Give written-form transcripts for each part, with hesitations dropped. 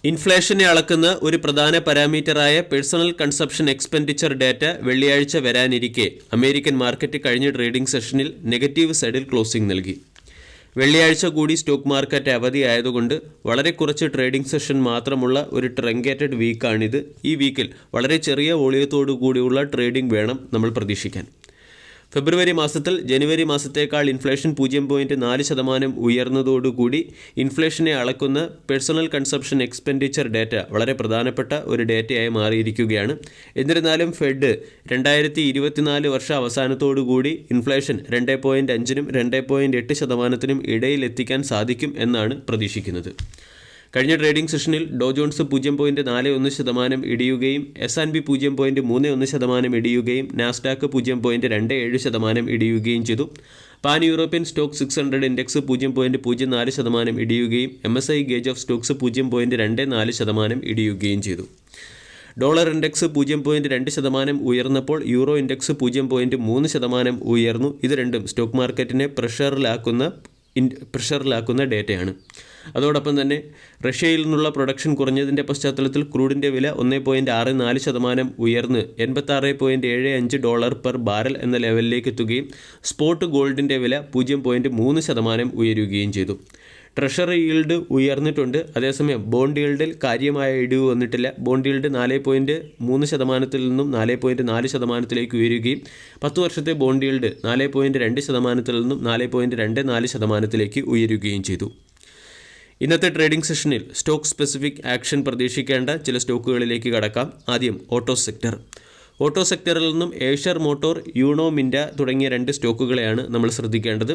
ഇൻഫ്ലേഷനെ അളക്കുന്ന ഒരു പ്രധാന പാരാമീറ്ററായ പേഴ്സണൽ കൺസപ്ഷൻ എക്സ്പെൻഡിച്ചർ ഡാറ്റ വെള്ളിയാഴ്ച വരാനിരിക്കെ അമേരിക്കൻ മാർക്കറ്റ് കഴിഞ്ഞ ട്രേഡിംഗ് സെഷനിൽ നെഗറ്റീവ് സൈഡിൽ ക്ലോസിംഗ് നൽകി. വെള്ളിയാഴ്ച കൂടി സ്റ്റോക്ക് മാർക്കറ്റ് അവധിയായതുകൊണ്ട് വളരെ കുറച്ച് ട്രേഡിംഗ് സെഷൻ മാത്രമുള്ള ഒരു ട്രങ്കേറ്റഡ് വീക്കാണിത്. ഈ വീക്കിൽ വളരെ ചെറിയ വോളിയത്തോടു കൂടിയുള്ള ട്രേഡിംഗ് വേണം നമ്മൾ പ്രതീക്ഷിക്കാൻ. ഫെബ്രുവരി മാസത്തിൽ ജനുവരി മാസത്തേക്കാൾ ഇൻഫ്ലേഷൻ 0.4% ഉയർന്നതോടുകൂടി ഇൻഫ്ലേഷനെ അളക്കുന്ന പേഴ്സണൽ കൺസപ്ഷൻ എക്സ്പെൻഡിച്ചർ ഡാറ്റ വളരെ പ്രധാനപ്പെട്ട ഒരു ഡാറ്റയായി മാറിയിരിക്കുകയാണ്. എന്നിരുന്നാലും ഫെഡ് 2024 വർഷ അവസാനത്തോടുകൂടി ഇൻഫ്ലേഷൻ 2.5-നും 2.8% ഇടയിലെത്തിക്കാൻ സാധിക്കും എന്നാണ് പ്രതീക്ഷിക്കുന്നത്. കഴിഞ്ഞ ട്രേഡിംഗ് സെഷനിൽ ഡോ ജോൺസ് 0.41% ഇടിയുകയും S&P 0.31% ഇടിയുകയും നാസ്ഡാക്ക് 0.27% ഇടിയുകയും ചെയ്തു. Pan European stock 600 index 0.04% ഇടിയുകയും MSCI gauge of Stokes 0.24% ഇടിയുകയും ചെയ്തു. ഡോളർ ഇൻഡെക്സ് 0.2% ഉയർന്നപ്പോൾ യൂറോ ഇൻഡെക്സ് 0.3% ഉയർന്നു. ഇത് രണ്ടും സ്റ്റോക്ക് മാർക്കറ്റിനെ പ്രഷറിലാക്കുന്ന ഡേറ്റയാണ്. അതോടൊപ്പം തന്നെ റഷ്യയിൽ നിന്നുള്ള പ്രൊഡക്ഷൻ കുറഞ്ഞതിൻ്റെ പശ്ചാത്തലത്തിൽ ക്രൂഡിൻ്റെ വില 1.64% ഉയർന്ന് $86.75 പെർ ബാരൽ എന്ന ലെവലിലേക്ക് എത്തുകയും സ്പോട്ട് ഗോൾഡിൻ്റെ വില 0.3% ഉയരുകയും ചെയ്തു. ട്രഷറി ഈൽഡ് ഉയർന്നിട്ടുണ്ട്. അതേസമയം ബോണ്ട് ഈൽഡിൽ കാര്യമായ ഇടിവ് വന്നിട്ടില്ല. ബോണ്ട് ഈൽഡ് 4.3% നിന്നും 4.4% ഉയരുകയും 10 വർഷത്തെ ബോണ്ട് ഈൽഡ് 4.2% നിന്നും 4.24% ഉയരുകയും ചെയ്തു. ഇന്നത്തെ ട്രേഡിംഗ് സെഷനിൽ സ്റ്റോക്ക് സ്പെസിഫിക് ആക്ഷൻ പ്രതീക്ഷിക്കേണ്ട ചില സ്റ്റോക്കുകളിലേക്ക് കടക്കാം. ആദ്യം ഓട്ടോ സെക്ടർ. ഓട്ടോ സെക്ടറിൽ നിന്നും ഏഷ്യർ മോട്ടോർ, യൂണോ മിൻഡ തുടങ്ങിയ 2 സ്റ്റോക്കുകളെയാണ് നമ്മൾ ശ്രദ്ധിക്കേണ്ടത്.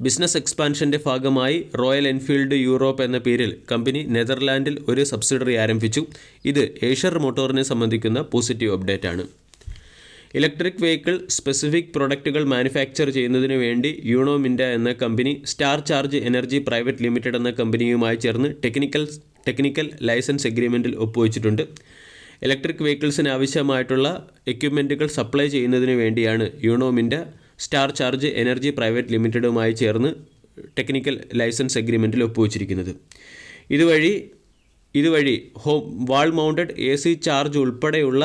ബിസിനസ് എക്സ്പാൻഷൻ്റെ ഭാഗമായി റോയൽ എൻഫീൽഡ് യൂറോപ്പ് എന്ന പേരിൽ കമ്പനി നെതർലാൻഡിൽ ഒരു സബ്സിഡറി ആരംഭിച്ചു. ഇത് ഏഷ്യർ മോട്ടോറിനെ സംബന്ധിക്കുന്ന പോസിറ്റീവ് അപ്ഡേറ്റ് ആണ്. ഇലക്ട്രിക് വെഹിക്കിൾ സ്പെസിഫിക് പ്രൊഡക്റ്റുകൾ മാനുഫാക്ചർ ചെയ്യുന്നതിന് വേണ്ടി യൂണോ മിൻഡ എന്ന company Star Charge Energy Private Limited എന്ന കമ്പനിയുമായി ചേർന്ന് ടെക്നിക്കൽ ലൈസൻസ് എഗ്രിമെൻറ്റിൽ ഒപ്പുവെച്ചിട്ടുണ്ട്. ഇലക്ട്രിക് വെഹിക്കിൾസിന് ആവശ്യമായിട്ടുള്ള എക്യുപ്മെൻറ്റുകൾ സപ്ലൈ ചെയ്യുന്നതിന് വേണ്ടിയാണ് Uno Minda Star Charge Energy Private ലിമിറ്റഡുമായി ചേർന്ന് ടെക്നിക്കൽ ലൈസൻസ് എഗ്രിമെൻറ്റിൽ ഒപ്പുവെച്ചിരിക്കുന്നത്. ഇതുവഴി വാൾ മൗണ്ടഡ് AC ചാർജ് ഉൾപ്പെടെയുള്ള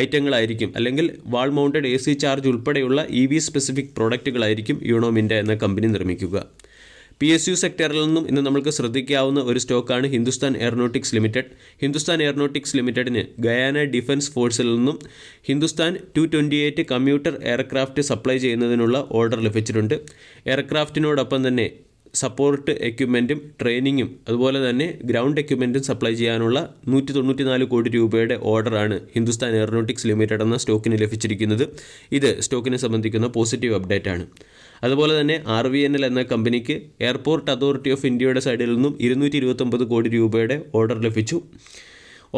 ഐറ്റങ്ങളായിരിക്കും, അല്ലെങ്കിൽ വാൾ മൗണ്ടഡ് AC ചാർജ് ഉൾപ്പെടെയുള്ള EV സ്പെസിഫിക് പ്രോഡക്റ്റുകളായിരിക്കും യൂണോ മിൻഡ എന്ന കമ്പനി നിർമ്മിക്കുക. PSU സെക്ടറിൽ നിന്നും ഇന്ന് നമുക്ക് ശ്രദ്ധിക്കാവുന്ന ഒരു സ്റ്റോക്കാണ് Hindustan aeronautics limited. Hindustan aeronautics ലിമിറ്റഡിന് ഗയാന ഡിഫൻസ് ഫോഴ്സിൽ നിന്നും ഹിന്ദുസ്ഥാൻ 228 കമ്മ്യൂട്ടർ എയർക്രാഫ്റ്റ് സപ്ലൈ ചെയ്യുന്നതിനുള്ള ഓർഡർ ലഭിച്ചിട്ടുണ്ട്. എയർക്രാഫ്റ്റിനോടൊപ്പം തന്നെ സപ്പോർട്ട് എക്യുപ്മെൻറ്റും ട്രെയിനിങ്ങും അതുപോലെ തന്നെ ഗ്രൗണ്ട് എക്യുപ്മെൻറ്റും സപ്ലൈ ചെയ്യാനുള്ള 194 കോടി രൂപയുടെ ഓർഡറാണ് ഹിന്ദുസ്ഥാൻ എയറോനോട്ടിക്സ് ലിമിറ്റഡ് എന്ന സ്റ്റോക്കിന് ലഭിച്ചിരിക്കുന്നത്. ഇത് സ്റ്റോക്കിനെ സംബന്ധിക്കുന്ന പോസിറ്റീവ് അപ്ഡേറ്റ് ആണ്. അതുപോലെ തന്നെ RVNL എന്ന കമ്പനിക്ക് എയർപോർട്ട് അതോറിറ്റി ഓഫ് ഇന്ത്യയുടെ സൈഡിൽ നിന്നും 229 കോടി രൂപയുടെ ഓർഡർ ലഭിച്ചു.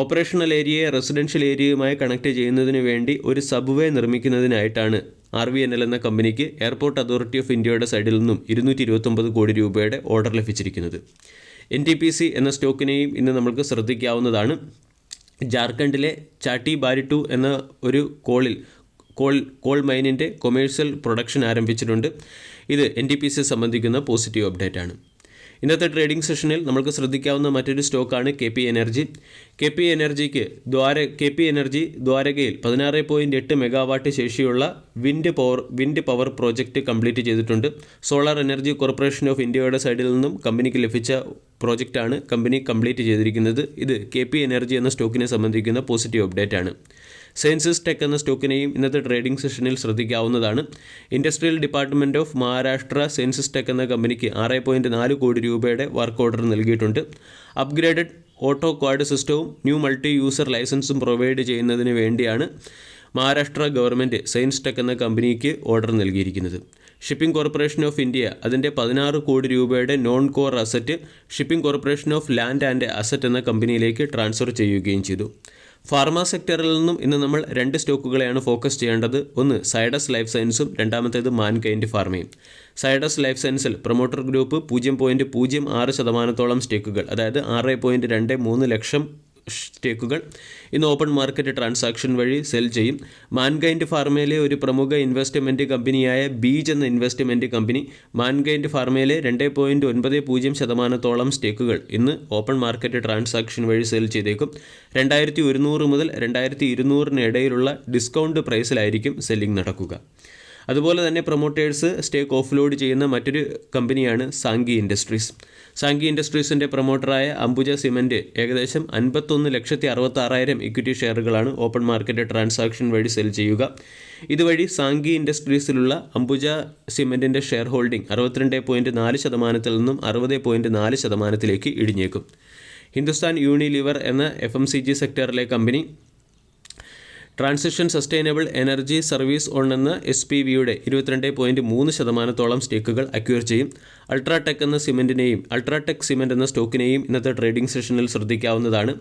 ഓപ്പറേഷണൽ ഏരിയയെ റെസിഡൻഷ്യൽ ഏരിയയുമായി കണക്ട് ചെയ്യുന്നതിന് വേണ്ടി ഒരു സബ്വേ നിർമ്മിക്കുന്നതിനായിട്ടാണ് RVNL എന്ന കമ്പനിക്ക് എയർപോർട്ട് അതോറിറ്റി ഓഫ് ഇന്ത്യയുടെ സൈഡിൽ നിന്നും 229 കോടി രൂപയുടെ ഓർഡർ ലഭിച്ചിരിക്കുന്നത്. NTPC എന്ന സ്റ്റോക്കിനെയും ഇന്ന് നമുക്ക് ശ്രദ്ധിക്കാവുന്നതാണ്. ജാർഖണ്ഡിലെ ചാട്ടി ബാരി 2 എന്ന ഒരു കോൾ മൈനിൻ്റെ കൊമേഴ്സ്യൽ പ്രൊഡക്ഷൻ ആരംഭിച്ചിട്ടുണ്ട്. ഇത് NTPC സംബന്ധിക്കുന്ന പോസിറ്റീവ് അപ്ഡേറ്റ് ആണ്. ഇന്നത്തെ ട്രേഡിംഗ് സെഷനിൽ നമുക്ക് ശ്രദ്ധിക്കാവുന്ന മറ്റൊരു സ്റ്റോക്കാണ് KP എനർജി. KP എനർജി ദ്വാരകയിൽ 16.8 മെഗാവാട്ട് ശേഷിയുള്ള വിൻഡ് പവർ പ്രോജക്റ്റ് കംപ്ലീറ്റ് ചെയ്തിട്ടുണ്ട്. സോളാർ എനർജി കോർപ്പറേഷൻ ഓഫ് ഇന്ത്യയുടെ സൈഡിൽ നിന്നും കമ്പനിക്ക് ലഭിച്ച പ്രോജക്റ്റാണ് കമ്പനി കംപ്ലീറ്റ് ചെയ്തിരിക്കുന്നത്. ഇത് KP എനർജി എന്ന സ്റ്റോക്കിനെ സംബന്ധിക്കുന്ന പോസിറ്റീവ് അപ്ഡേറ്റ് ആണ്. സെൻസിസ് ടെക് എന്ന സ്റ്റോക്കിനെയും ഇന്നത്തെ ട്രേഡിംഗ് സെഷനിൽ ശ്രദ്ധിക്കാവുന്നതാണ്. Industrial department of Maharashtra Sensys Tech എന്ന കമ്പനിക്ക് 6.4 കോടി രൂപയുടെ വർക്ക് ഓർഡർ നൽകിയിട്ടുണ്ട്. അപ്ഗ്രേഡഡ് ഓട്ടോ ക്വാഡ് സിസ്റ്റവും ന്യൂ മൾട്ടി യൂസർ ലൈസൻസും പ്രൊവൈഡ് ചെയ്യുന്നതിന് വേണ്ടിയാണ് മഹാരാഷ്ട്ര ഗവൺമെൻറ് സെയിൻസ് ടെക് എന്ന കമ്പനിക്ക് ഓർഡർ നൽകിയിരിക്കുന്നത്. ഷിപ്പിംഗ് കോർപ്പറേഷൻ ഓഫ് ഇന്ത്യ അതിൻ്റെ 16 കോടി രൂപയുടെ non core asset shipping corporation of land and asset എന്ന കമ്പനിയിലേക്ക് ട്രാൻസ്ഫർ ചെയ്യുകയും ചെയ്തു. ഫാർമ സെക്ടറിൽ നിന്നും ഇന്ന് നമ്മൾ 2 സ്റ്റോക്കുകളെയാണ് ഫോക്കസ് ചെയ്യേണ്ടത്. ഒന്ന് സൈഡസ് ലൈഫ് സയൻസും രണ്ടാമത്തേത് മാൻകൈൻഡ് ഫാർമയും. സൈഡസ് ലൈഫ് സയൻസിൽ പ്രൊമോട്ടർ ഗ്രൂപ്പ് 0.06% സ്റ്റേക്കുകൾ, അതായത് 6.23 ലക്ഷം സ്റ്റേക്കുകൾ ഇന്ന് ഓപ്പൺ മാർക്കറ്റ് ട്രാൻസാക്ഷൻ വഴി സെൽ ചെയ്യും. മാൻകൈൻഡ് ഫാർമയിലെ ഒരു പ്രമുഖ ഇൻവെസ്റ്റ്മെൻറ്റ് കമ്പനിയായ ബീജ് എന്ന ഇൻവെസ്റ്റ്മെൻറ്റ് കമ്പനി മാൻകൈൻഡ് ഫാർമയിലെ 2.90% സ്റ്റേക്കുകൾ ഇന്ന് ഓപ്പൺ മാർക്കറ്റ് ട്രാൻസാക്ഷൻ വഴി സെൽ ചെയ്തേക്കും. 2100 മുതൽ 2200 ഇടയിലുള്ള ഡിസ്കൗണ്ട് പ്രൈസിലായിരിക്കും സെല്ലിംഗ് നടക്കുക. അതുപോലെ തന്നെ പ്രൊമോട്ടേഴ്സ് സ്റ്റേക്ക് ഓഫ്ലോഡ് ചെയ്യുന്ന മറ്റൊരു കമ്പനിയാണ് സാങ്കി ഇൻഡസ്ട്രീസ്. സാങ്കി ഇൻഡസ്ട്രീസിൻ്റെ പ്രൊമോട്ടറായ അംബുജ സിമൻറ്റ് ഏകദേശം 51,66,000 ഇക്വിറ്റി ഷെയറുകളാണ് ഓപ്പൺ മാർക്കറ്റ് ട്രാൻസാക്ഷൻ വഴി സെൽ ചെയ്യുക. ഇതുവഴി സാങ്കി ഇൻഡസ്ട്രീസിലുള്ള അംബുജ സിമൻറ്റിൻ്റെ ഷെയർ ഹോൾഡിംഗ് 62.4% നിന്നും 60.4% ഇടിഞ്ഞേക്കും. ഹിന്ദുസ്ഥാൻ യൂണിലിവർ എന്ന FMCG സെക്ടറിലെ company transition sustainable energy service one എന്ന SPVയുടെ 22.3% സ്റ്റേക്കുകൾ അക്വയർ ചെയ്യും. അൾട്രാടെക് സിമൻറ്റ് എന്ന സ്റ്റോക്കിനെയും ഇന്നത്തെ ട്രേഡിംഗ് സെഷനിൽ ശ്രദ്ധിക്കാവുന്നതാണ്.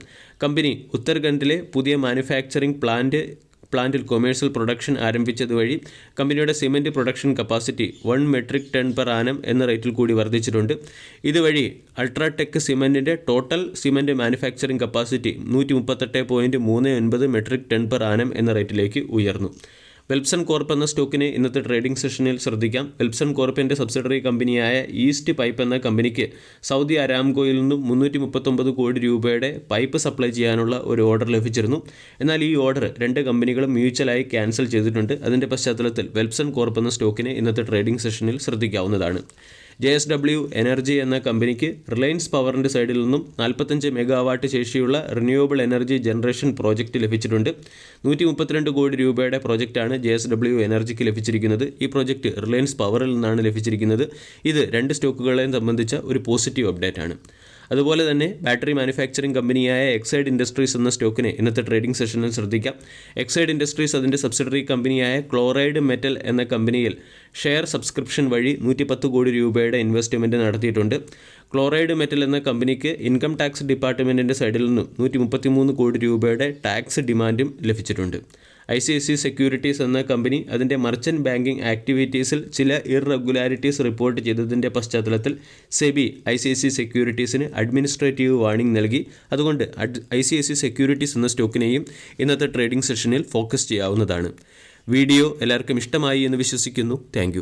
കമ്പനി ഉത്തർഖണ്ഡിലെ പുതിയ മാനുഫാക്ചറിംഗ് പ്ലാന്റിൽ കൊമേഴ്സ്യൽ പ്രൊഡക്ഷൻ ആരംഭിച്ചതുവഴി കമ്പനിയുടെ cement production capacity 1 metric ton per annum എന്ന റേറ്റിൽ കൂടി വർദ്ധിച്ചിട്ടുണ്ട്. ഇതുവഴി അൾട്രാടെക് സിമൻറ്റിൻ്റെ total cement manufacturing capacity 138.39 metric ton per annum എന്ന റേറ്റിലേക്ക് ഉയർന്നു. വെൽപ്സൺ കോർപ്പ് എന്ന സ്റ്റോക്കിനെ ഇന്നത്തെ ട്രേഡിംഗ് സെഷനിൽ ശ്രദ്ധിക്കാം. വെൽപ്സൺ കോർപ്പിൻ്റെ സബ്സിഡറി കമ്പനിയായ ഈസ്റ്റ് പൈപ്പ് എന്ന കമ്പനിക്ക് സൗദി അരാംകോയിൽ നിന്നും 339 കോടി രൂപയുടെ പൈപ്പ് സപ്ലൈ ചെയ്യാനുള്ള ഒരു ഓർഡർ ലഭിച്ചിരുന്നു. എന്നാൽ ഈ ഓർഡർ 2 കമ്പനികളും മ്യൂച്വലായി ക്യാൻസൽ ചെയ്തിട്ടുണ്ട്. അതിൻ്റെ പശ്ചാത്തലത്തിൽ വെൽപ്സൺ കോർപ്പ് എന്ന സ്റ്റോക്കിനെ ഇന്നത്തെ ട്രേഡിംഗ് സെഷനിൽ ശ്രദ്ധിക്കാവുന്നതാണ്. JSW എനർജി എന്ന കമ്പനിക്ക് റിലയൻസ് പവറിൻ്റെ സൈഡിൽ നിന്നും 45 മെഗാവാട്ട് ശേഷിയുള്ള റിന്യൂവബിൾ എനർജി ജനറേഷൻ പ്രോജക്റ്റ് ലഭിച്ചിട്ടുണ്ട്. 132 കോടി രൂപയുടെ പ്രോജക്റ്റാണ് JSW എനർജിക്ക് ലഭിച്ചിരിക്കുന്നത്. ഈ പ്രോജക്റ്റ് റിലയൻസ് പവറിൽ നിന്നാണ് ലഭിച്ചിരിക്കുന്നത്. ഇത് 2 സ്റ്റോക്കുകളെയും സംബന്ധിച്ച ഒരു പോസിറ്റീവ് അപ്ഡേറ്റ് ആണ്. അതുപോലെ തന്നെ ബാറ്ററി മാനുഫാക്ചറിംഗ് കമ്പനിയായ എക്സൈഡ് ഇൻഡസ്ട്രീസ് എന്ന സ്റ്റോക്കിനെ ഇന്നത്തെ ട്രേഡിംഗ് സെഷനിൽ ശ്രദ്ധിക്കാം. എക്സൈഡ് ഇൻഡസ്ട്രീസ് അതിൻ്റെ സബ്സിഡറി കമ്പനിയായ ക്ലോറൈഡ് മെറ്റൽ എന്ന കമ്പനിയിൽ ഷെയർ സബ്സ്ക്രിപ്ഷൻ വഴി 110 കോടി രൂപയുടെ ഇൻവെസ്റ്റ്മെൻറ്റ് നടത്തിയിട്ടുണ്ട്. ക്ലോറൈഡ് മെറ്റൽ എന്ന കമ്പനിക്ക് ഇൻകം ടാക്സ് ഡിപ്പാർട്ട്മെൻറ്റിൻ്റെ സൈഡിൽ നിന്നും 133 കോടി രൂപയുടെ ടാക്സ് ഡിമാൻഡും ലഭിച്ചിട്ടുണ്ട്. ICICI സെക്യൂരിറ്റീസ് എന്ന കമ്പനി അതിൻ്റെ മർച്ചൻറ്റ് ബാങ്കിംഗ് ആക്ടിവിറ്റീസിൽ ചില ഇറഗുലാരിറ്റീസ് റിപ്പോർട്ട് ചെയ്തതിൻ്റെ പശ്ചാത്തലത്തിൽ സെബി ICICI സെക്യൂരിറ്റീസിന് അഡ്മിനിസ്ട്രേറ്റീവ് വാർണിംഗ് നൽകി. അതുകൊണ്ട് ICICI സെക്യൂരിറ്റീസ് എന്ന സ്റ്റോക്കിനെയും ഇന്നത്തെ ട്രേഡിംഗ് സെഷനിൽ ഫോക്കസ് ചെയ്യാവുന്നതാണ്. വീഡിയോ എല്ലാവർക്കും ഇഷ്ടമായി എന്ന് വിശ്വസിക്കുന്നു. താങ്ക്